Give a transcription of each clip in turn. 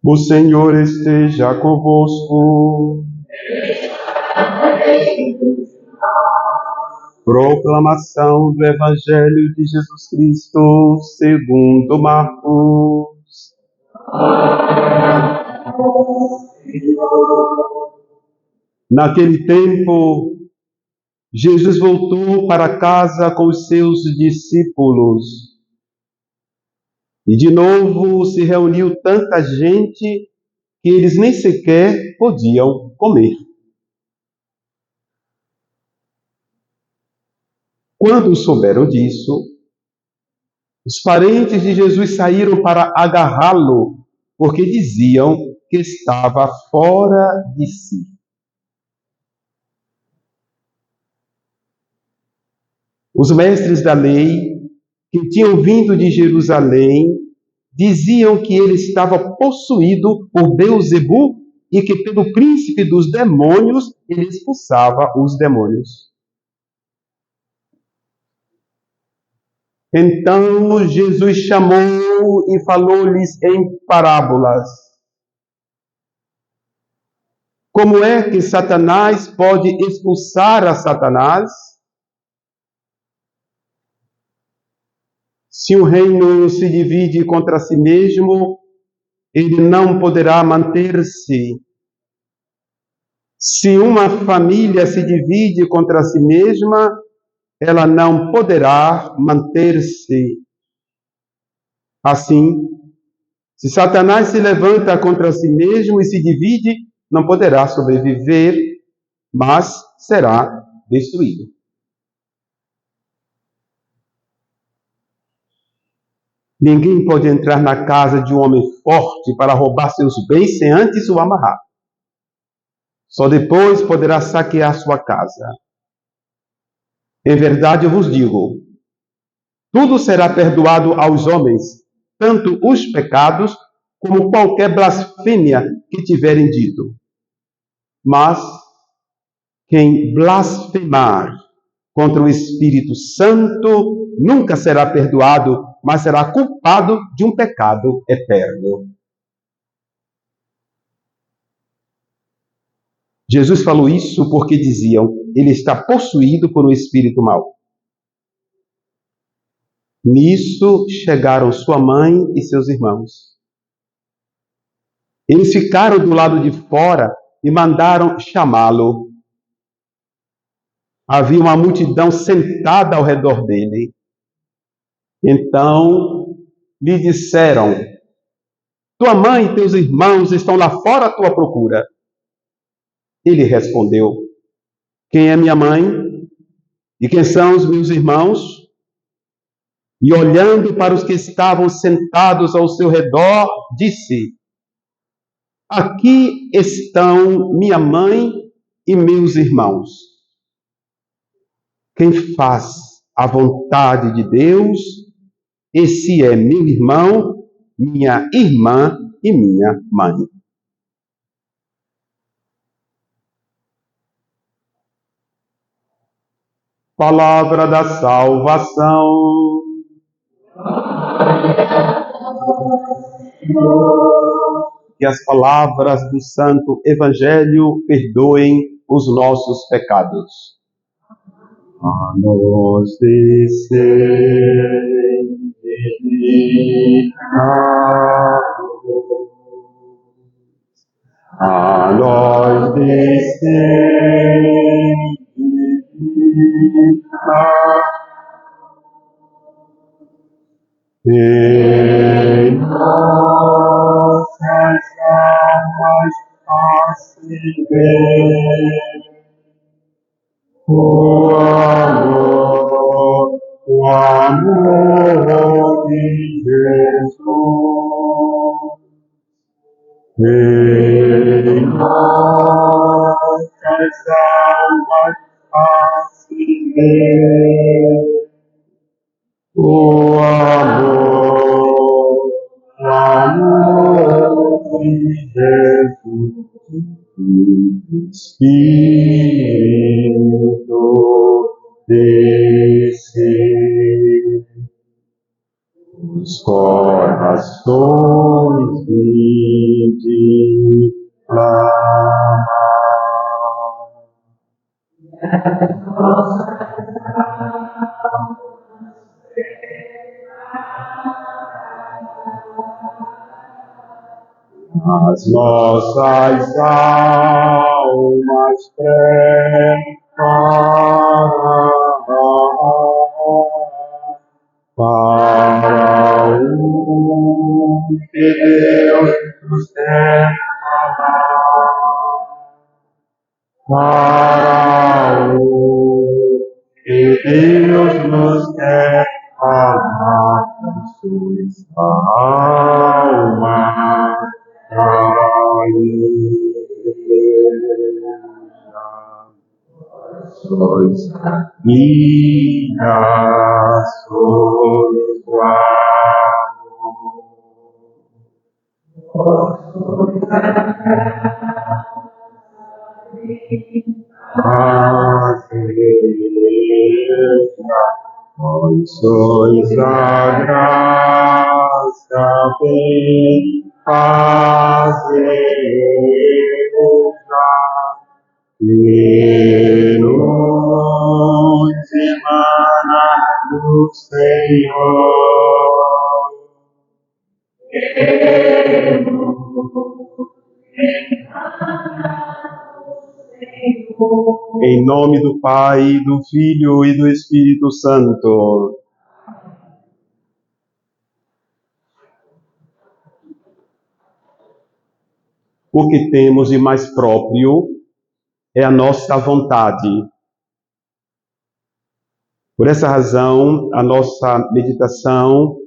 O Senhor esteja convosco. Proclamação do Evangelho de Jesus Cristo segundo Marcos. Naquele tempo, Jesus voltou para casa com os seus discípulos. E de novo se reuniu tanta gente que eles nem sequer podiam comer. Quando souberam disso, os parentes de Jesus saíram para agarrá-lo, porque diziam que estava fora de si. Os mestres da lei, que tinham vindo de Jerusalém, diziam que ele estava possuído por Beelzebu e que pelo príncipe dos demônios ele expulsava os demônios. Então Jesus chamou e falou-lhes em parábolas. Como é que Satanás pode expulsar a Satanás? Se o reino se divide contra si mesmo, ele não poderá manter-se. Se uma família se divide contra si mesma, ela não poderá manter-se. Assim, se Satanás se levanta contra si mesmo e se divide, não poderá sobreviver, mas será destruído. Ninguém pode entrar na casa de um homem forte para roubar seus bens sem antes o amarrar. Só depois poderá saquear sua casa. Em verdade eu vos digo, tudo será perdoado aos homens, tanto os pecados como qualquer blasfêmia que tiverem dito. Mas quem blasfemar contra o Espírito Santo nunca será perdoado, mas será culpado de um pecado eterno. Jesus falou isso porque diziam, ele está possuído por um espírito mau. Nisso chegaram sua mãe e seus irmãos. Eles ficaram do lado de fora e mandaram chamá-lo. Havia uma multidão sentada ao redor dele. Então lhe disseram, tua mãe e teus irmãos estão lá fora à tua procura. Ele respondeu, quem é minha mãe e quem são os meus irmãos? E olhando para os que estavam sentados ao seu redor, disse, aqui estão minha mãe e meus irmãos. Quem faz a vontade de Deus, esse é meu irmão, minha irmã e minha mãe. Palavra da salvação. Que as palavras do Santo Evangelho perdoem os nossos pecados. A nós descende a nós descende em nossas almas acender o amor de Jesus. Em nossas almas acender o amor de Jesus, Espírito descer, os corações de as nossas almas prepararão para o que Deus nos quer para o que Deus nos quer falar, Jesus, alma caída, sois minha, sois o vós sois a graça bem fazeja, que nos emana do Senhor. Em nome do Pai, do Filho e do Espírito Santo. O que temos de mais próprio é a nossa vontade. Por essa razão, a nossa meditação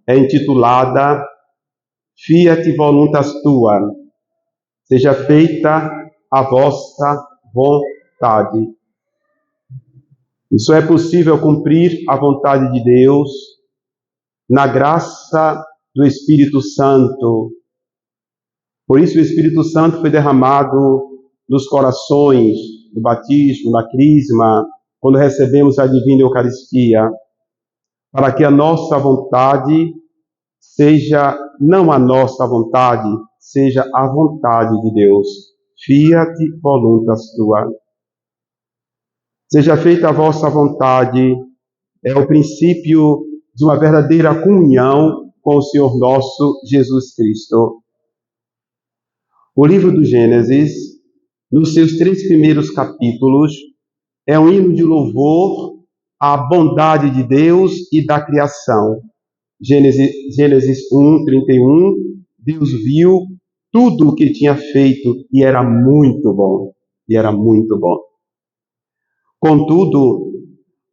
é intitulada Fiat voluntas tua, seja feita a vossa vontade. Isso é possível cumprir a vontade de Deus na graça do Espírito Santo. Por isso o Espírito Santo foi derramado nos corações, no batismo, na crisma, quando recebemos a Divina Eucaristia, para que a nossa vontade seja não a nossa vontade, seja a vontade de Deus. Fiat voluntas tua. Seja feita a vossa vontade, é o princípio de uma verdadeira comunhão com o Senhor nosso Jesus Cristo. O livro do Gênesis, nos seus 3 primeiros capítulos, é um hino de louvor à bondade de Deus e da criação. Gênesis 1, 31, Deus viu tudo o que tinha feito e era muito bom. E era muito bom. Contudo,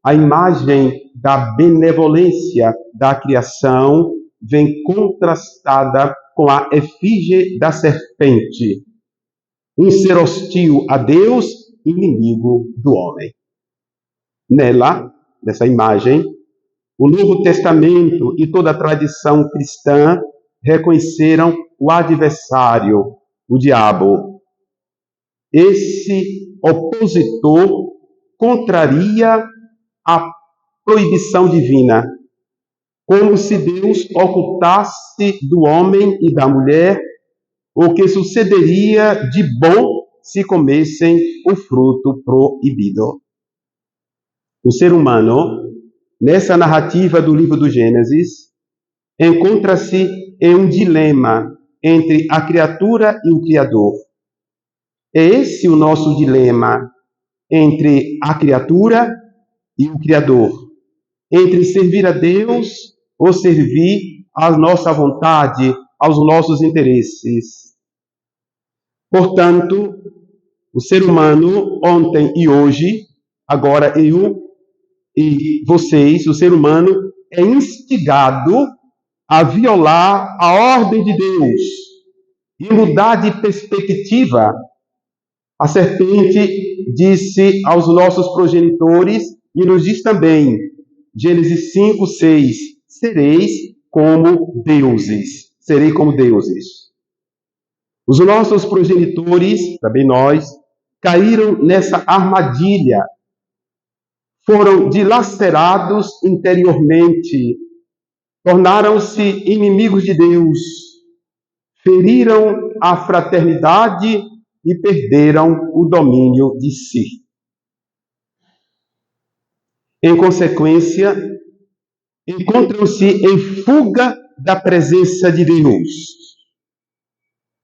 a imagem da benevolência da criação vem contrastada com a efígie da serpente, um ser hostil a Deus, inimigo do homem. Nela, nessa imagem, o Novo Testamento e toda a tradição cristã reconheceram o adversário, o diabo. Esse opositor contraria a proibição divina, como se Deus ocultasse do homem e da mulher o que sucederia de bom se comessem o fruto proibido. O ser humano, nessa narrativa do livro do Gênesis, encontra-se em um dilema entre a criatura e o Criador. É esse o nosso dilema entre a criatura e o Criador, entre servir a Deus ou servir à nossa vontade, aos nossos interesses. Portanto, o ser humano, ontem e hoje, agora eu e vocês, o ser humano é instigado a violar a ordem de Deus e mudar de perspectiva. A serpente disse aos nossos progenitores, e nos diz também, Gênesis 5, 6, sereis como deuses. Serei como deuses. Os nossos progenitores, também nós, caíram nessa armadilha. Foram dilacerados interiormente. Tornaram-se inimigos de Deus. Feriram a fraternidade e perderam o domínio de si. Em consequência, encontram-se em fuga da presença de Deus.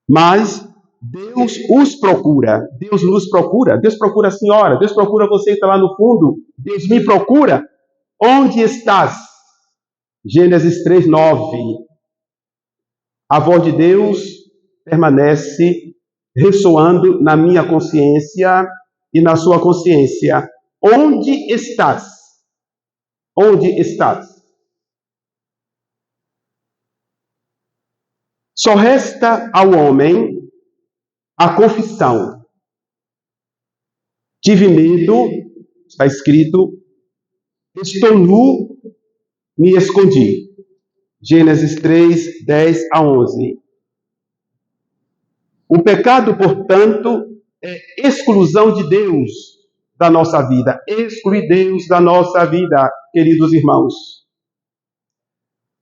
Mas Deus os procura, Deus nos procura, Deus procura a senhora, Deus procura você que está lá no fundo, Deus me procura. Onde estás? Gênesis 3:9. A voz de Deus permanece ressoando na minha consciência e na sua consciência. Onde estás? Onde estás? Só resta ao homem a confissão. Tive medo, está escrito, estou nu, me escondi. Gênesis 3:10-11. O pecado, portanto, é exclusão de Deus da nossa vida. Exclui Deus da nossa vida, queridos irmãos.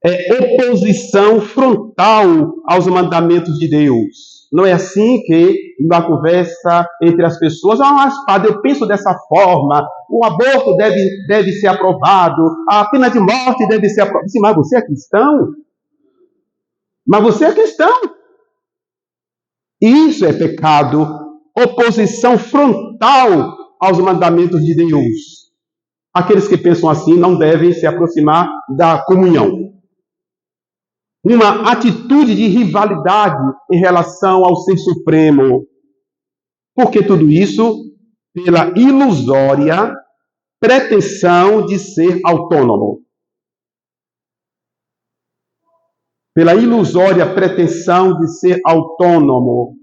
É oposição frontal aos mandamentos de Deus. Não é assim que, na conversa entre as pessoas, mas padre, eu penso dessa forma, o aborto deve ser aprovado, a pena de morte deve ser aprovada. Sim, mas você é cristão? Mas você é cristão? Isso é pecado, oposição frontal aos mandamentos de Deus. Aqueles que pensam assim não devem se aproximar da comunhão. Uma atitude de rivalidade em relação ao Ser Supremo. Por que tudo isso? Pela ilusória pretensão de ser autônomo. Pela ilusória pretensão de ser autônomo.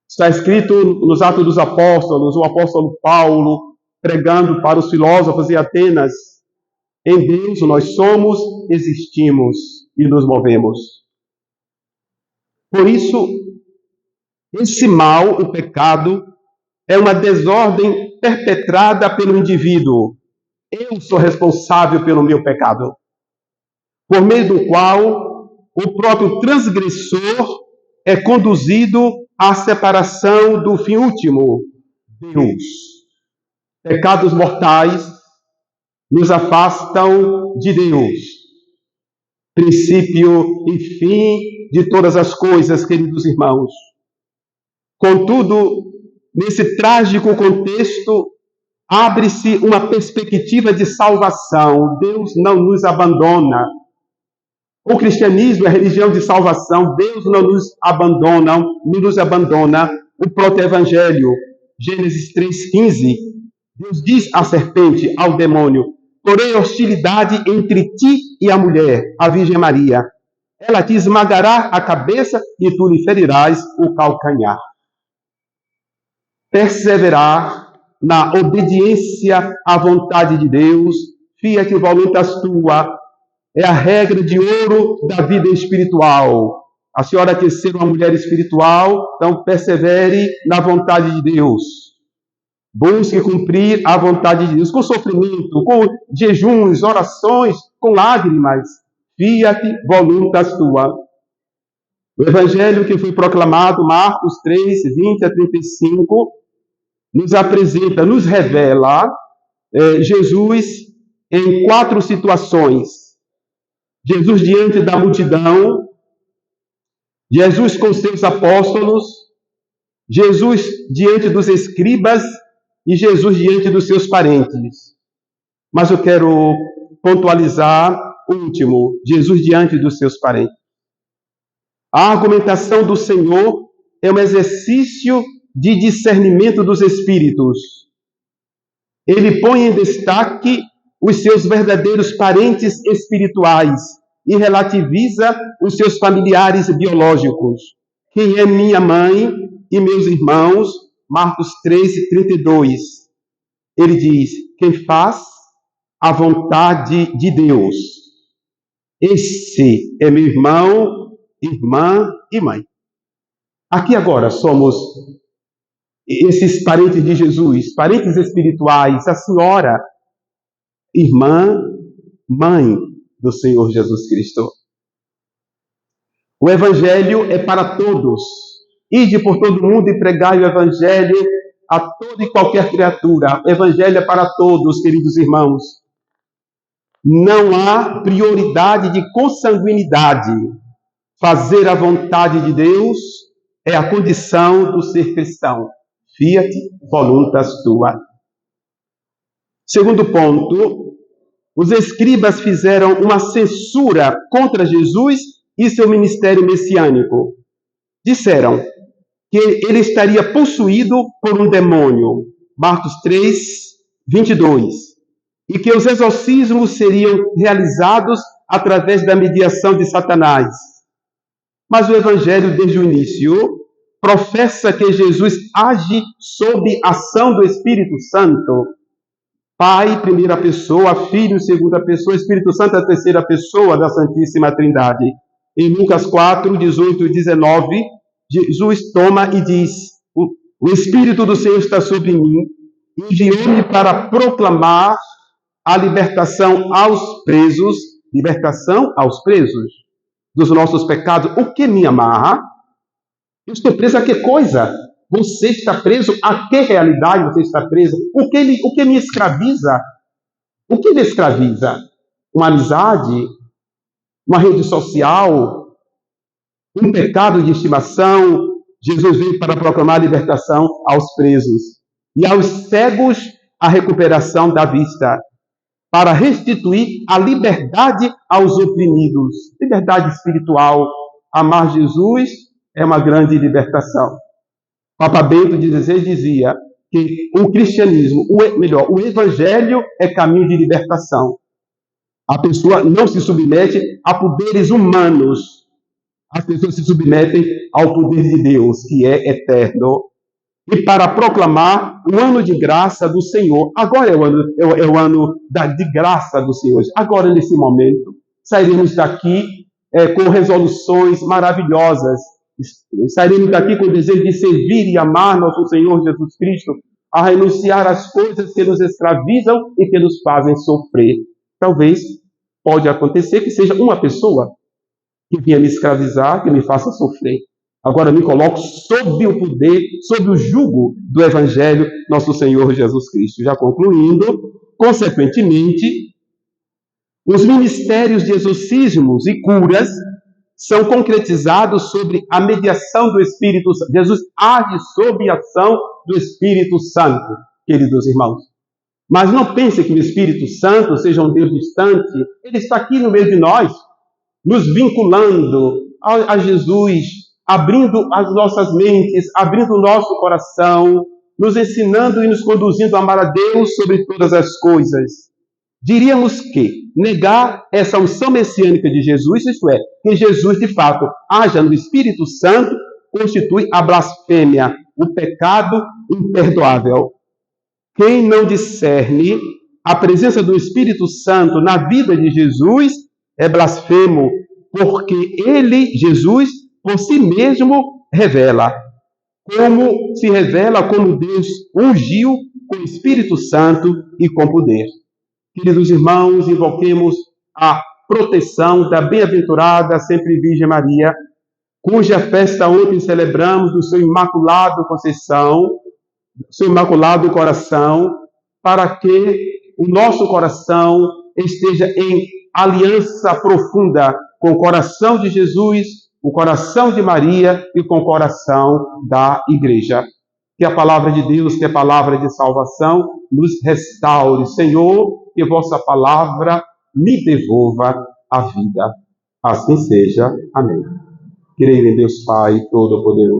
Está escrito nos Atos dos Apóstolos, o apóstolo Paulo pregando para os filósofos em Atenas: em Deus nós somos, existimos e nos movemos. Por isso, esse mal, o pecado, é uma desordem perpetrada pelo indivíduo. Eu sou responsável pelo meu pecado, por meio do qual o próprio transgressor é conduzido à separação do fim último, Deus. Pecados mortais nos afastam de Deus. Princípio e fim de todas as coisas, queridos irmãos. Contudo, nesse trágico contexto, abre-se uma perspectiva de salvação. Deus não nos abandona. O cristianismo é a religião de salvação. Deus não nos abandona, O proto-evangelho, Gênesis 3:15, Deus diz à serpente, ao demônio: porém hostilidade entre ti e a mulher, a Virgem Maria. Ela te esmagará a cabeça e tu lhe ferirás o calcanhar. Perseverar na obediência à vontade de Deus, fiat voluntas tua, é a regra de ouro da vida espiritual. A senhora quer ser uma mulher espiritual, então persevere na vontade de Deus. Busque cumprir a vontade de Deus, com sofrimento, com jejuns, orações, com lágrimas. Fiat voluntas tua. O evangelho que foi proclamado, Marcos 3:20-35, nos apresenta, nos revela Jesus em 4 situações. Jesus diante da multidão, Jesus com seus apóstolos, Jesus diante dos escribas e Jesus diante dos seus parentes. Mas eu quero pontualizar o último, Jesus diante dos seus parentes. A argumentação do Senhor é um exercício de discernimento dos espíritos. Ele põe em destaque os seus verdadeiros parentes espirituais e relativiza os seus familiares biológicos. Quem é minha mãe e meus irmãos? Marcos 13:32. Ele diz: quem faz a vontade de Deus, esse é meu irmão, irmã e mãe. Aqui agora somos esses parentes de Jesus, parentes espirituais, a senhora, irmã, mãe do Senhor Jesus Cristo. O Evangelho é para todos. Ide por todo mundo e pregai o Evangelho a toda e qualquer criatura. O Evangelho é para todos, queridos irmãos. Não há prioridade de consanguinidade. Fazer a vontade de Deus é a condição do ser cristão. Fiat voluntas tua. Segundo ponto, os escribas fizeram uma censura contra Jesus e seu ministério messiânico. Disseram que ele estaria possuído por um demônio, Marcos 3, 22, e que os exorcismos seriam realizados através da mediação de Satanás. Mas o Evangelho, desde o início, professa que Jesus age sob ação do Espírito Santo. Pai, primeira pessoa, Filho, segunda pessoa, Espírito Santo, a terceira pessoa da Santíssima Trindade. Em Lucas 4, 18 e 19, Jesus toma e diz: o Espírito do Senhor está sobre mim, enviou-me para proclamar a libertação aos presos dos nossos pecados. O que me amarra? Eu estou preso a que coisa? Você está preso a que realidade você está preso? O que me escraviza? O que me escraviza? Uma amizade? Uma rede social? Um pecado de estimação? Jesus veio para proclamar a libertação aos presos. E aos cegos, a recuperação da vista. Para restituir a liberdade aos oprimidos. Liberdade espiritual. Amar Jesus é uma grande libertação. Papa Bento XVI dizia que o cristianismo, o evangelho é caminho de libertação. A pessoa não se submete a poderes humanos. As pessoas se submetem ao poder de Deus, que é eterno. E para proclamar o ano de graça do Senhor. Agora é o ano de graça do Senhor. Agora, nesse momento, sairemos daqui com resoluções maravilhosas. Sairemos daqui com o desejo de servir e amar nosso Senhor Jesus Cristo, a renunciar às coisas que nos escravizam e que nos fazem sofrer. Talvez pode acontecer que seja uma pessoa que venha me escravizar, que me faça sofrer. Agora me coloco sob o poder, sob o jugo do Evangelho, nosso Senhor Jesus Cristo. Já concluindo, consequentemente, os ministérios de exorcismos e curas são concretizados sobre a mediação do Espírito Santo. Jesus age sob a ação do Espírito Santo, queridos irmãos. Mas não pense que o Espírito Santo seja um Deus distante. Ele está aqui no meio de nós, nos vinculando a Jesus, abrindo as nossas mentes, abrindo o nosso coração, nos ensinando e nos conduzindo a amar a Deus sobre todas as coisas. Diríamos que negar essa unção messiânica de Jesus, isto é, que Jesus de fato haja no Espírito Santo, constitui a blasfêmia, o pecado imperdoável. Quem não discerne a presença do Espírito Santo na vida de Jesus é blasfemo, porque ele, Jesus, por si mesmo revela. Como se revela como Deus ungiu com o Espírito Santo e com poder. Queridos irmãos, invoquemos a proteção da bem-aventurada sempre Virgem Maria, cuja festa ontem celebramos do seu imaculado Conceição, seu imaculado coração, para que o nosso coração esteja em aliança profunda com o coração de Jesus, o coração de Maria e com o coração da Igreja. Que a palavra de Deus, que a palavra de salvação, nos restaure. Senhor, que vossa palavra me devolva a vida. Assim seja. Amém. Creio em Deus Pai Todo-Poderoso.